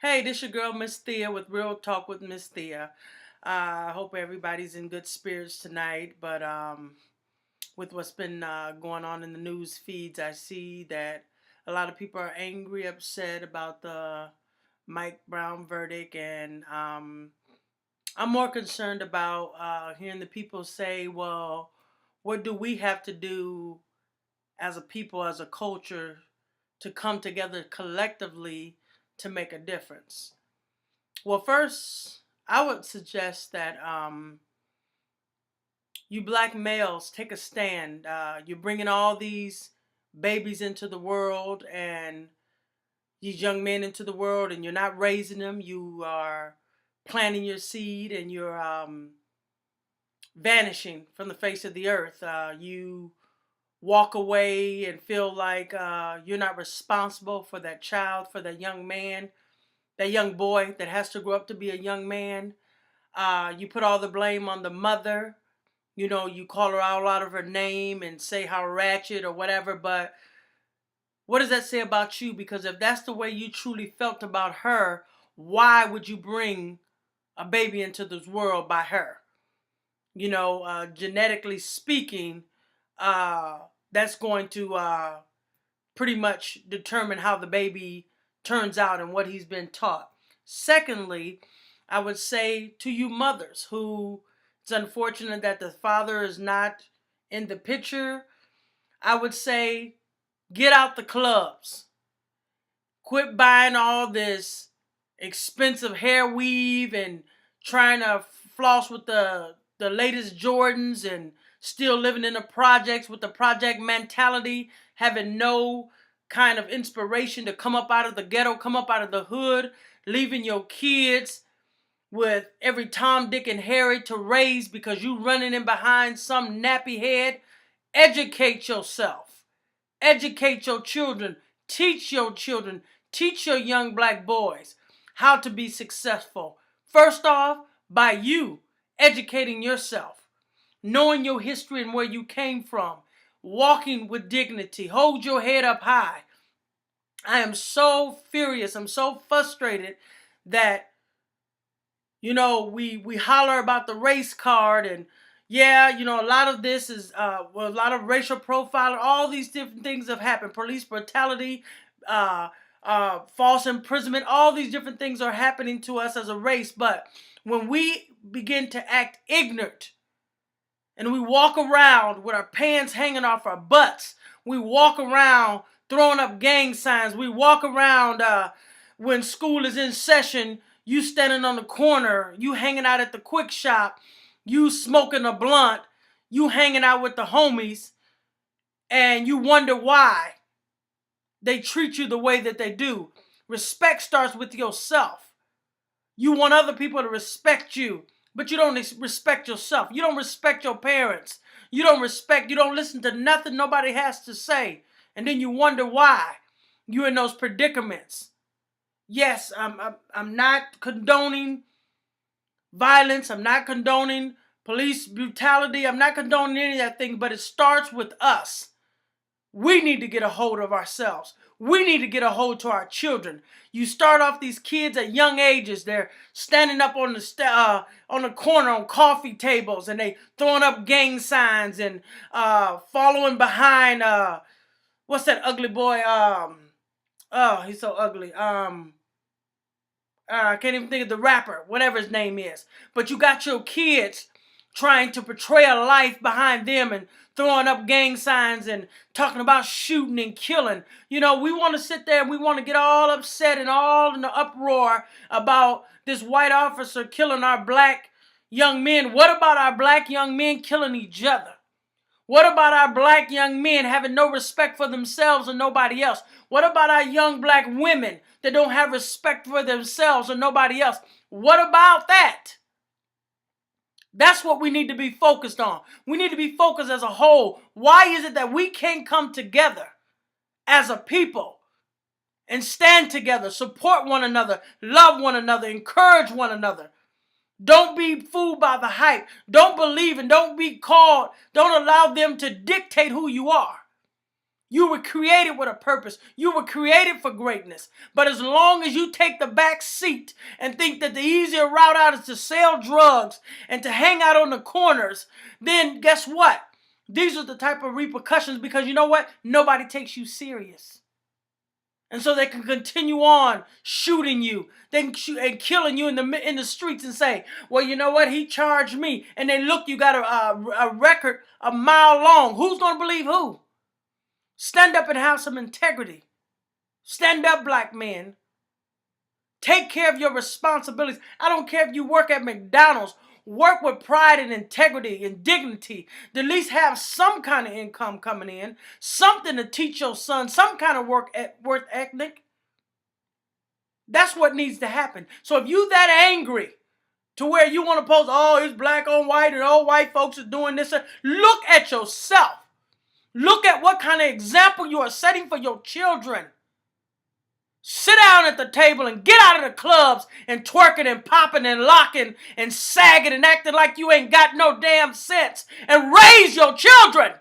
Hey, this your girl Miss Thea with Real Talk with Miss Thea. I hope everybody's in good spirits tonight. But with what's been going on in the news feeds, I see that a lot of people are angry, upset about the Mike Brown verdict, and I'm more concerned about hearing the people say, "Well, what do we have to do as a people, as a culture, to come together collectively to make a difference?" Well, first, I would suggest that you black males take a stand. You're bringing all these babies into the world and these young men into the world, and you're not raising them. You are planting your seed, and you're vanishing from the face of the earth. You walk away and feel like you're not responsible for that child, for that young man, that young boy that has to grow up to be a young man. You put all the blame on the mother. You know, you call her out of her name and say how ratchet or whatever. But what does that say about you? Because if that's the way you truly felt about her, why would you bring a baby into this world by her? Genetically speaking, uh, that's going to pretty much determine how the baby turns out and what he's been taught. Secondly, I would say to you mothers who it's unfortunate that the father is not in the picture, I would say get out the clubs. Quit buying all this expensive hair weave and trying to floss with the latest Jordans and still living in the projects with the project mentality, having no kind of inspiration to come up out of the ghetto, come up out of the hood, leaving your kids with every Tom, Dick, and Harry to raise because you running in behind some nappy head. Educate yourself. Educate your children. Teach your children. Teach your young black boys how to be successful. First off, by you educating yourself, knowing your history and where you came from, walking with dignity, hold your head up high. I am so furious. I'm so frustrated that we holler about the race card and yeah, a lot of this is a lot of racial profiling. All these different things have happened. Police brutality, uh, false imprisonment. All these different things are happening to us as a race. But when we begin to act ignorant and we walk around with our pants hanging off our butts, we walk around throwing up gang signs. We walk around when school is in session. You standing on the corner, you hanging out at the quick shop, you smoking a blunt, you hanging out with the homies, and you wonder why they treat you the way that they do. Respect starts with yourself. You want other people to respect you, but you don't respect yourself. You don't respect your parents. You don't listen to nothing nobody has to say. And then you wonder why you're in those predicaments. Yes, I'm not condoning violence. I'm not condoning police brutality. I'm not condoning any of that thing, but it starts with us. We need to get a hold of ourselves. We need to get a hold to our children. You start off these kids at young ages. They're standing up on the corner on coffee tables, and they throwing up gang signs and following behind. What's that ugly boy? Oh, he's so ugly. I can't even think of the rapper, whatever his name is. But you got your kids trying to portray a life behind them and throwing up gang signs and talking about shooting and killing. We want to sit there and we want to get all upset and all in the uproar about this white officer killing our black young men. What about our black young men killing each other? What about our black young men having no respect for themselves or nobody else? What about our young black women that don't have respect for themselves or nobody else? What about that? That's what we need to be focused on. We need to be focused as a whole. Why is it that we can't come together as a people and stand together, support one another, love one another, encourage one another? Don't be fooled by the hype. Don't believe and don't be called. Don't allow them to dictate who you are. You were created with a purpose. You were created for greatness. But as long as you take the back seat and think that the easier route out is to sell drugs and to hang out on the corners, then guess what? These are the type of repercussions, because you know what? Nobody takes you serious. And so they can continue on shooting you. They can shoot and killing you in the streets and say, well, you know what? He charged me. And then look, you got a record a mile long. Who's going to believe who? Stand up and have some integrity. Stand up, black men. Take care of your responsibilities. I don't care if you work at McDonald's. Work with pride and integrity and dignity. To at least have some kind of income coming in. Something to teach your son. Some kind of work ethic. That's what needs to happen. So if you that angry to where you want to post, oh, it's black on white and all white folks are doing this, look at yourself. Look at what kind of example you are setting for your children. Sit down at the table and get out of the clubs and twerking and popping and locking and sagging and acting like you ain't got no damn sense, and raise your children.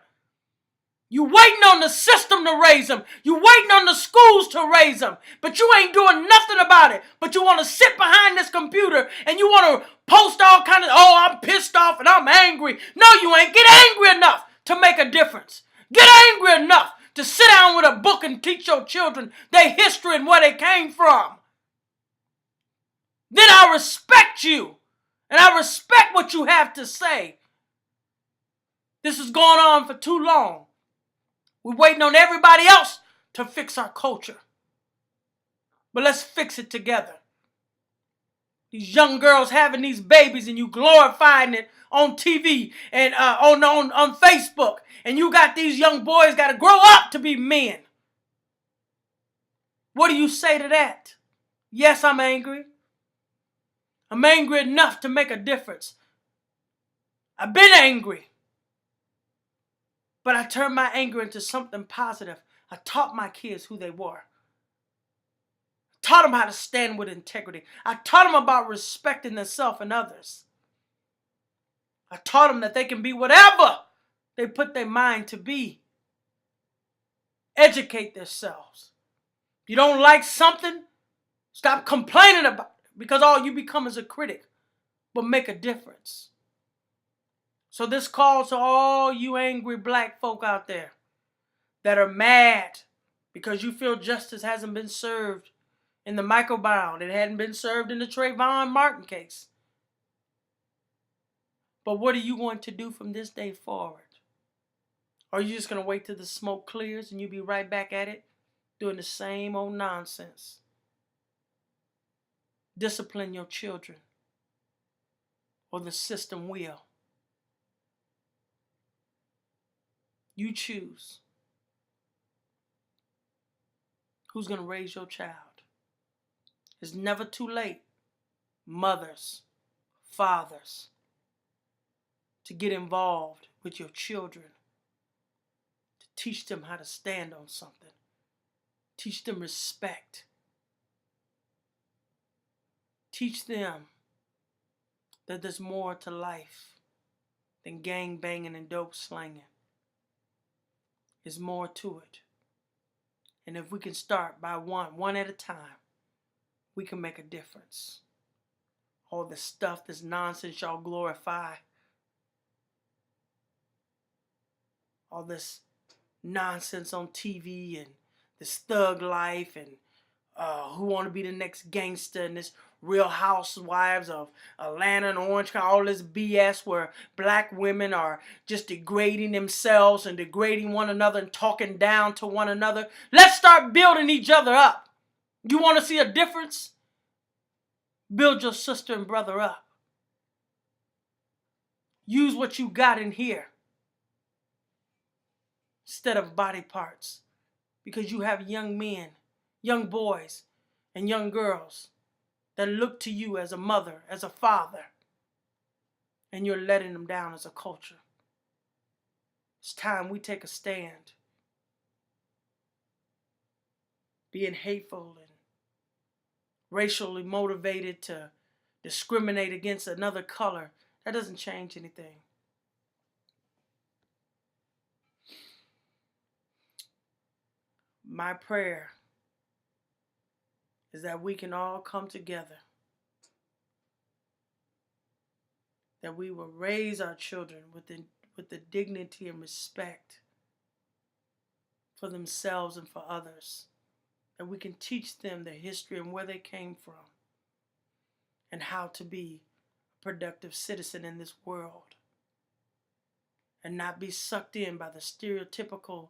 You waiting on the system to raise them. You waiting on the schools to raise them. But you ain't doing nothing about it. But you want to sit behind this computer and you want to post all kind of, oh, I'm pissed off and I'm angry. No, you ain't. Get angry enough to make a difference. Get angry enough to sit down with a book and teach your children their history and where they came from. Then I respect you. And I respect what you have to say. This has gone on for too long. We're waiting on everybody else to fix our culture. But let's fix it together. These young girls having these babies and you glorifying it on TV and on Facebook. And you got these young boys got to grow up to be men. What do you say to that? Yes, I'm angry. I'm angry enough to make a difference. I've been angry. But I turned my anger into something positive. I taught my kids who they were. I taught them how to stand with integrity. I taught them about respecting themselves and others. I taught them that they can be whatever they put their mind to be. Educate themselves. If you don't like something, stop complaining about it, because all you become is a critic. But make a difference. So this calls to all you angry black folk out there that are mad because you feel justice hasn't been served in the Michael Brown. It hadn't been served in the Trayvon Martin case. But what are you going to do from this day forward? Are you just going to wait till the smoke clears and you be right back at it doing the same old nonsense? Discipline your children, or the system will. You choose who's going to raise your child. It's never too late, mothers, fathers, to get involved with your children, to teach them how to stand on something, teach them respect, teach them that there's more to life than gang banging and dope slanging. There's more to it. And if we can start by one at a time, we can make a difference. All this stuff, this nonsense y'all glorify, all this nonsense on TV and this thug life and who want to be the next gangster and this Real Housewives of Atlanta and Orange County, all this BS where black women are just degrading themselves and degrading one another and talking down to one another. Let's start building each other up. You want to see a difference? Build your sister and brother up. Use what you got in here instead of body parts, because you have young men, young boys, and young girls that look to you as a mother, as a father, and you're letting them down as a culture. It's time we take a stand. Being hateful and racially motivated to discriminate against another color, that doesn't change anything. My prayer is that we can all come together, that we will raise our children with the dignity and respect for themselves and for others, that we can teach them their history and where they came from and how to be a productive citizen in this world and not be sucked in by the stereotypical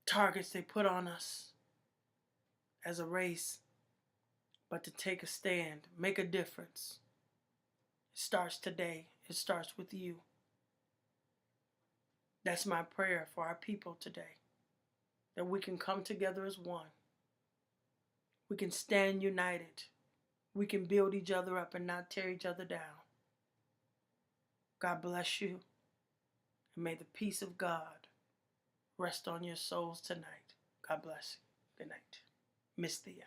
targets they put on us as a race, but to take a stand, make a difference. It starts today. It starts with you. That's my prayer for our people today, that we can come together as one. We can stand united. We can build each other up and not tear each other down. God bless you, and may the peace of God rest on your souls tonight. God bless you. Good night. Miss Thea.